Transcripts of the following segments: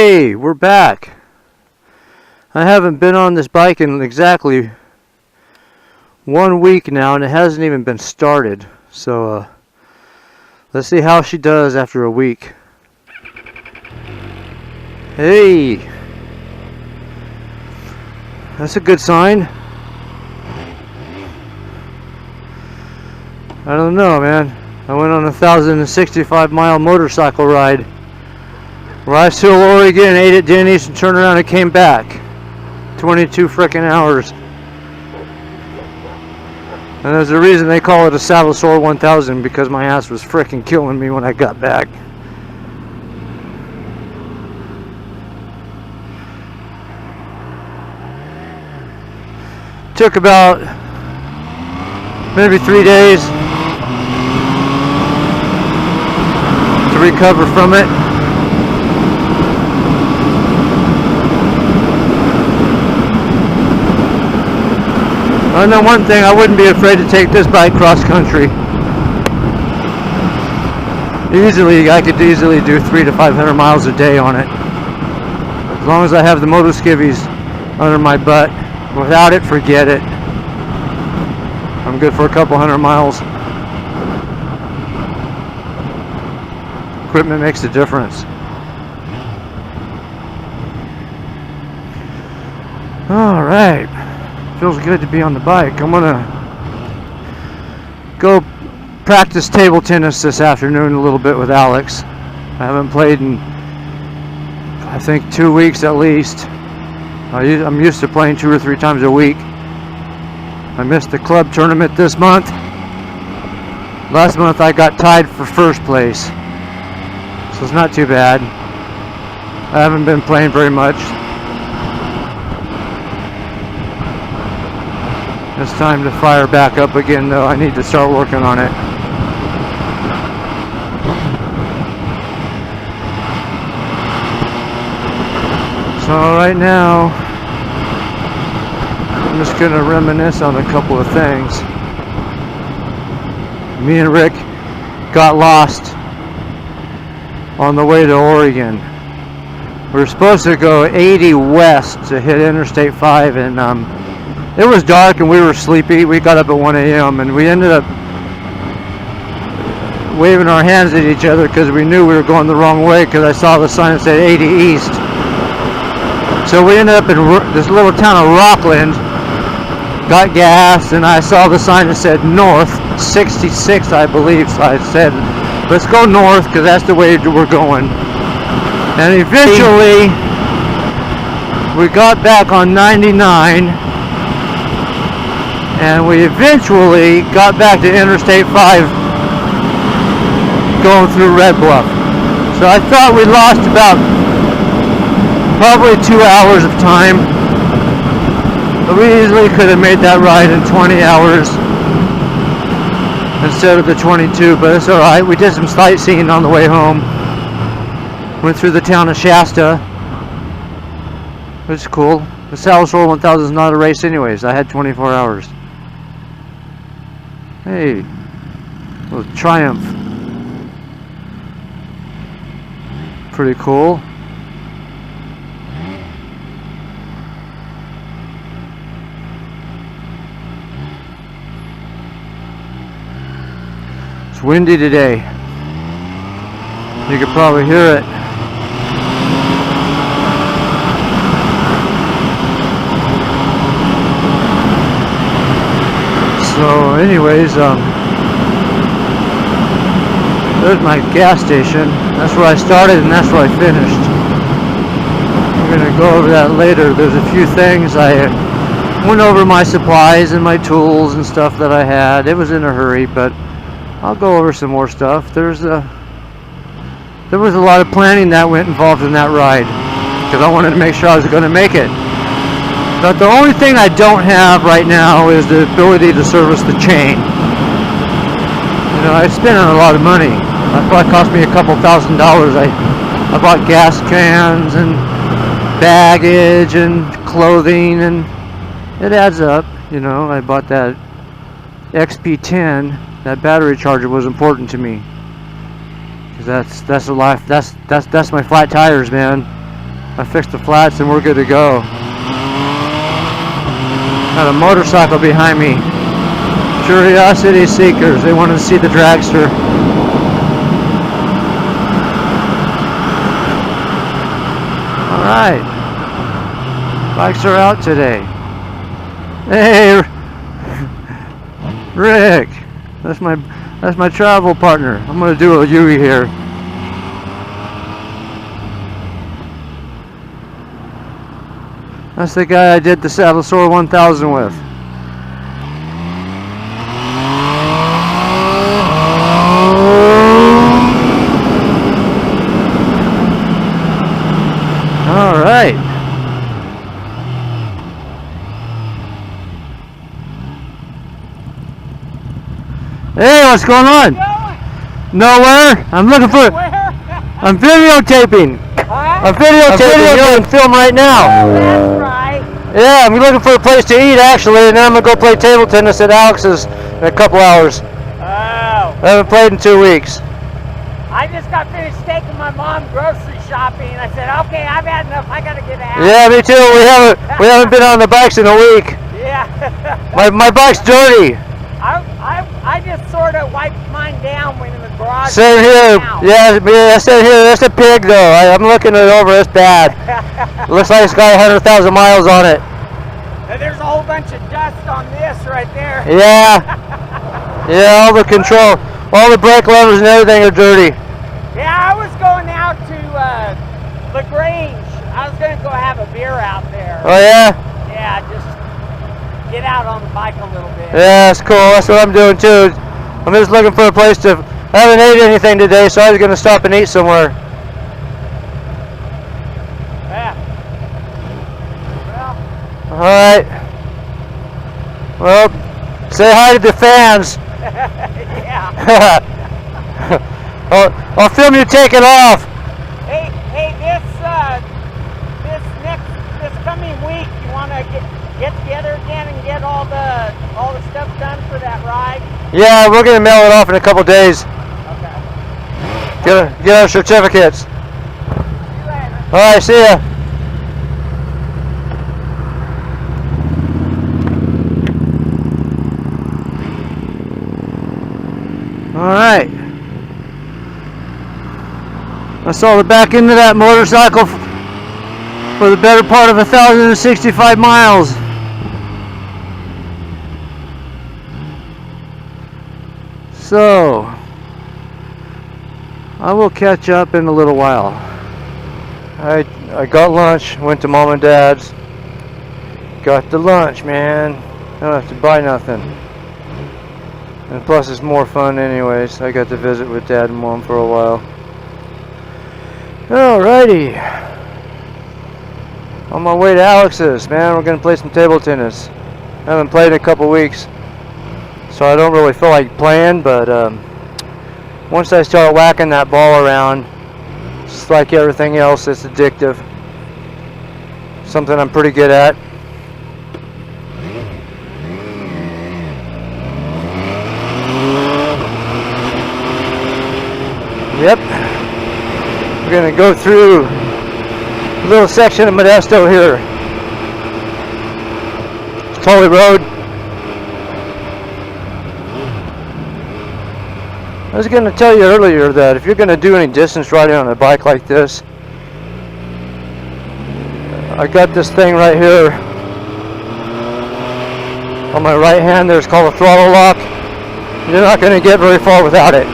Hey, we're back. I haven't been on this bike in exactly 1 week now, and it hasn't even been started. So let's see how she does after a week. Hey, that's a good sign. I don't know, man. I went on a 1,065-mile motorcycle ride. Arrived to Oregon, ate at Denny's, and turned around and came back. 22 frickin' hours. And there's a reason they call it a saddlesore1000, because my ass was frickin' killing me when I got back. Took about maybe 3 days to recover from it. I know one thing, I wouldn't be afraid to take this bike cross country. I could easily do 300 to 500 miles a day on it. As long as I have the moto skivvies under my butt. Without it, forget it. I'm good for a couple hundred miles. Equipment makes a difference. Alright. Feels good to be on the bike. I'm gonna go practice table tennis this afternoon a little bit with Alex. I haven't played in, I think, 2 weeks at least. I'm used to playing 2 or 3 times a week. I missed the club tournament this month. Last month I got tied for first place, so it's not too bad. I haven't been playing very much. It's time to fire back up again, though. I need to start working on it. So right now, I'm just going to reminisce on a couple of things. Me and Rick got lost on the way to Oregon. We were supposed to go 80 west to hit Interstate 5, and it was dark and we were sleepy. We got up at 1 a.m. and we ended up waving our hands at each other because we knew we were going the wrong way, because I saw the sign that said 80 east. So we ended up in this little town of Rockland, got gas, and I saw the sign that said north, 66 I believe, so I said, let's go north because that's the way we're going. And eventually we got back on 99, and we eventually got back to Interstate 5 going through Red Bluff. So I thought we lost about probably 2 hours of time, but we easily could have made that ride in 20 hours instead of the 22, but it's alright. We did some sightseeing on the way home. Went through the town of Shasta, which is cool. The saddlesore1000 is not a race anyways. I had 24 hours. Hey, little Triumph. Pretty cool. It's windy today. You could probably hear it. So anyways, there's my gas station. That's where I started and that's where I finished. We're going to go over that later. There's a few things. I went over my supplies and my tools and stuff that I had. It was in a hurry, but I'll go over some more stuff. There was a lot of planning that went involved in that ride, because I wanted to make sure I was going to make it. But the only thing I don't have right now is the ability to service the chain. You know, I spent a lot of money. That probably cost me a couple $1,000. I bought gas cans and baggage and clothing, and it adds up. You know, I bought that XP10. That battery charger was important to me, because that's the life. That's my flat tires, man. I fixed the flats and we're good to go. Got a motorcycle behind me. Curiosity seekers. They wanted to see the dragster. Alright. Bikes are out today. Hey, Rick. That's my travel partner. I'm gonna do a Yui here. That's the guy I did the saddlesore 1000 with. All right. Hey, what's going on? Nowhere. I'm looking for. I'm videotaping. I'm videotaping you and film right now. Oh, that's right. Yeah, I'm looking for a place to eat actually, and then I'm gonna go play table tennis at Alex's in a couple hours. Oh. I haven't played in 2 weeks. I just got finished taking my mom grocery shopping. I said, okay, I've had enough. I gotta get out. Yeah, me too. We haven't been on the bikes in a week. Yeah. My bike's dirty. I just sort of wiped mine down when in the garage. Same here. Yeah, same here. That's a pig though. I'm looking it over. It's bad. Looks like it's got 100,000 miles on it. And there's a whole bunch of dust on this right there. Yeah. Yeah, all the control, all the brake levers and everything are dirty. Yeah, I was going out to LaGrange. I was going to go have a beer out there. Oh yeah? Yeah, just get out on the bike a little bit. Yeah, that's cool. That's what I'm doing too. I'm just looking for a place to. I haven't ate anything today, so I was going to stop and eat somewhere. Yeah. Well. All right. Well, say hi to the fans. Yeah. I'll film you taking off. Hey, this coming week, you want to get together again and get all the stuff done for that ride? Yeah, we're gonna mail it off in a couple days. Okay. Get our certificates. See you later. All right, see ya. All right. I saw the back end of that motorcycle for the better part of 1,065 miles. So, I will catch up in a little while. I got lunch, went to mom and dad's. Got the lunch, man. I don't have to buy nothing. And plus it's more fun anyways. I got to visit with dad and mom for a while. Alrighty. On my way to Alex's, man. We're gonna play some table tennis. I haven't played in a couple weeks, so I don't really feel like playing, but once I start whacking that ball around, it's like everything else, it's addictive. Something I'm pretty good at. Yep. We're gonna go through a little section of Modesto here. It's Tully Road. I was gonna tell you earlier that if you're gonna do any distance riding on a bike like this, I got this thing right here on my right hand. There's called a throttle lock. You're not gonna get very far without it.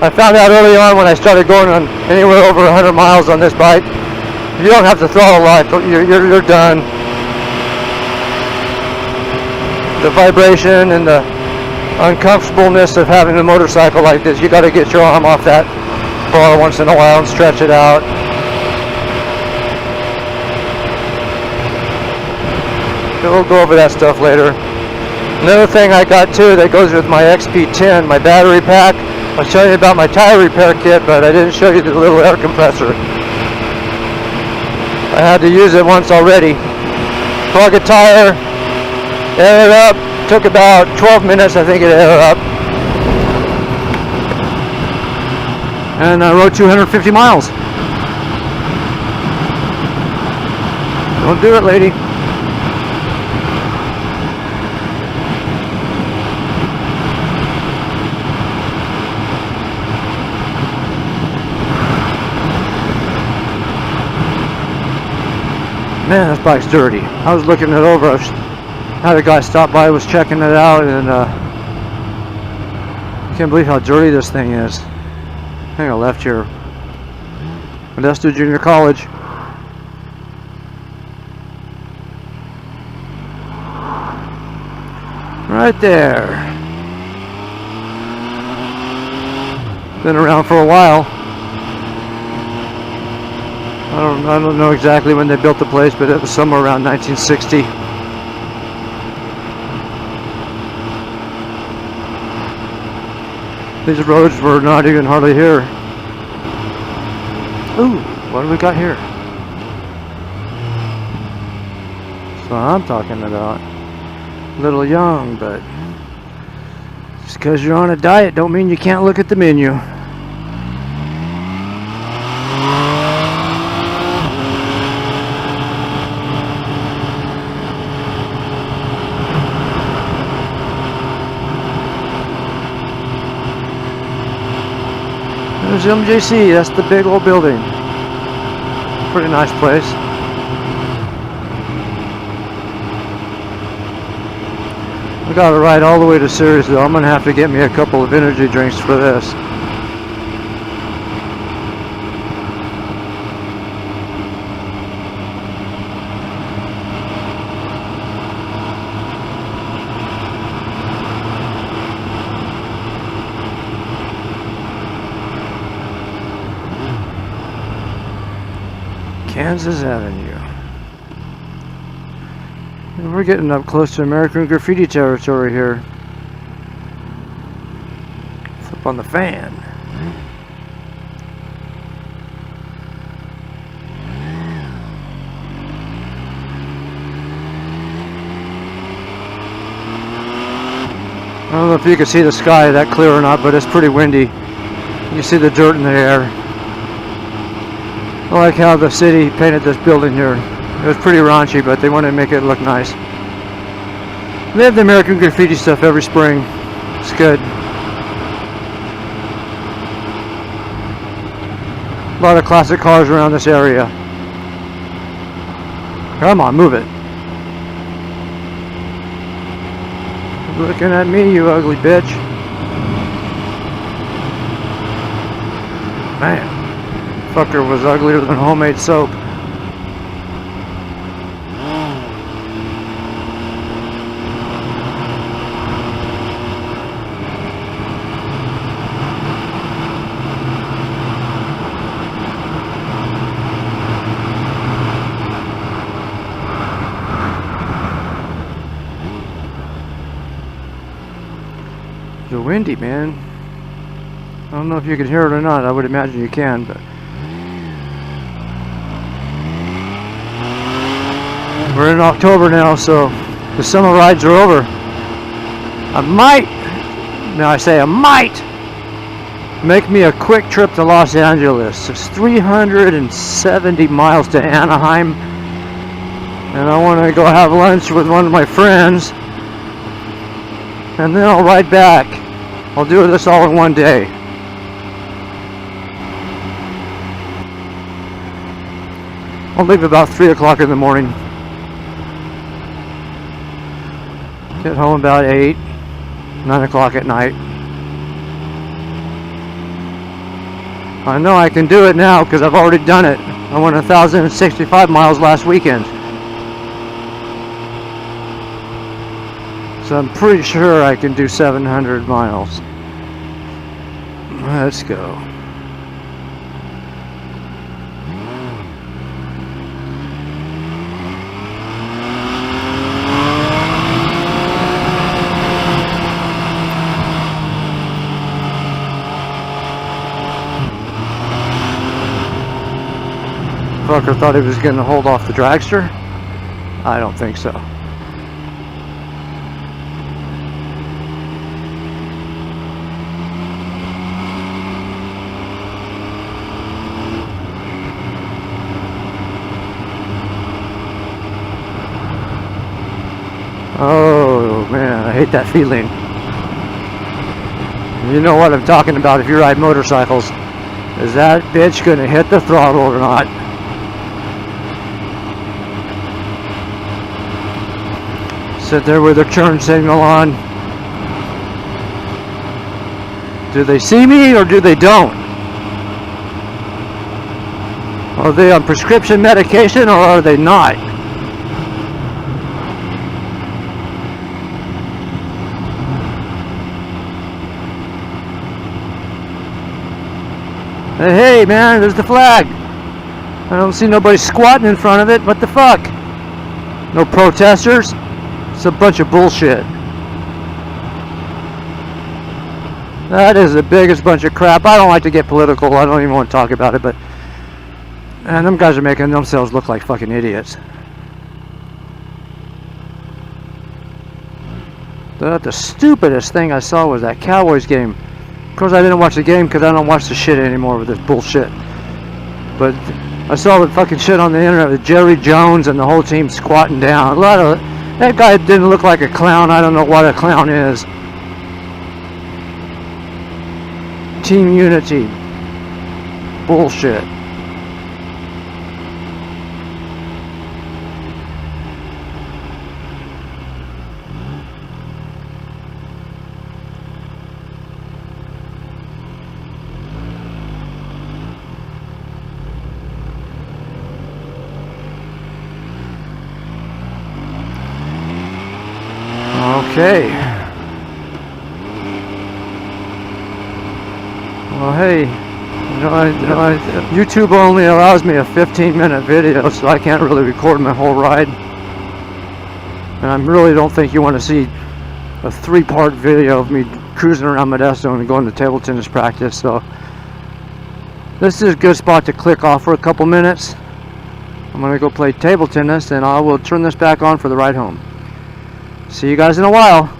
I found out early on when I started going on anywhere over 100 miles on this bike. If you don't have the throttle lock, you're done. The vibration and the uncomfortableness of having a motorcycle like this, you got to get your arm off that bar once in a while and stretch it out. We'll go over that stuff later. Another thing I got too that goes with my XP10, my battery pack. I'll show you about my tire repair kit, but I didn't show you the little air compressor. I had to use it once already. Plug a tire, air it up. Took about 12 minutes, I think, it aired up. And I rode 250 miles. Don't do it, lady. Man, this bike's dirty. I was looking it over. Had a guy stop by, was checking it out, and I can't believe how dirty this thing is. I think I left here. Modesto Junior College. Right there. Been around for a while. I don't know exactly when they built the place, but it was somewhere around 1960. These roads were not even hardly here. Ooh, what do we got here? That's what I'm talking about. A little young, but just because you're on a diet don't mean you can't look at the menu. There's MJC, that's the big old building. Pretty nice place. We got to ride all the way to Sirius though. I'm going to have to get me a couple of energy drinks for this. Kansas Avenue. And we're getting up close to American Graffiti territory here. Flip on the fan. I don't know if you can see the sky that clear or not, but it's pretty windy. You see the dirt in the air. I like how the city painted this building here. It was pretty raunchy, but they wanted to make it look nice. They have the American Graffiti stuff every spring. It's good. A lot of classic cars around this area. Come on, move it. Looking at me, you ugly bitch. Man. Fucker was uglier than homemade soap. It's windy, man. I don't know if you can hear it or not. I would imagine you can, but we're in October now, so the summer rides are over. I might make me a quick trip to Los Angeles. It's 370 miles to Anaheim, and I want to go have lunch with one of my friends, and then I'll ride back. I'll do this all in one day. I'll leave about 3 o'clock in the morning. Get home about 8, 9 o'clock at night. I know I can do it now because I've already done it. I went 1,065 miles last weekend. So I'm pretty sure I can do 700 miles. Let's go. Fucker thought he was going to hold off the dragster? I don't think so. hate that feeling. You know what I'm talking about if you ride motorcycles. Is that bitch gonna hit the throttle or not? Sit there with their turn signal on. Do they see me or do they don't? Are they on prescription medication or are they not? Hey man, there's the flag. I don't see nobody squatting in front of it. What the fuck? No protesters? It's a bunch of bullshit. That is the biggest bunch of crap. I don't like to get political. I don't even want to talk about it, but man, them guys are making themselves look like fucking idiots. The stupidest thing I saw was that Cowboys game. Of course, I didn't watch the game because I don't watch the shit anymore with this bullshit. But I saw the fucking shit on the internet with Jerry Jones and the whole team squatting down. A lot of that guy didn't look like a clown. I don't know what a clown is. Team unity. Bullshit. Okay. Well, hey, YouTube only allows me a 15-minute video, so I can't really record my whole ride. And I really don't think you want to see a 3-part video of me cruising around Modesto and going to table tennis practice. So this is a good spot to click off for a couple minutes. I'm going to go play table tennis, and I will turn this back on for the ride home. See you guys in a while.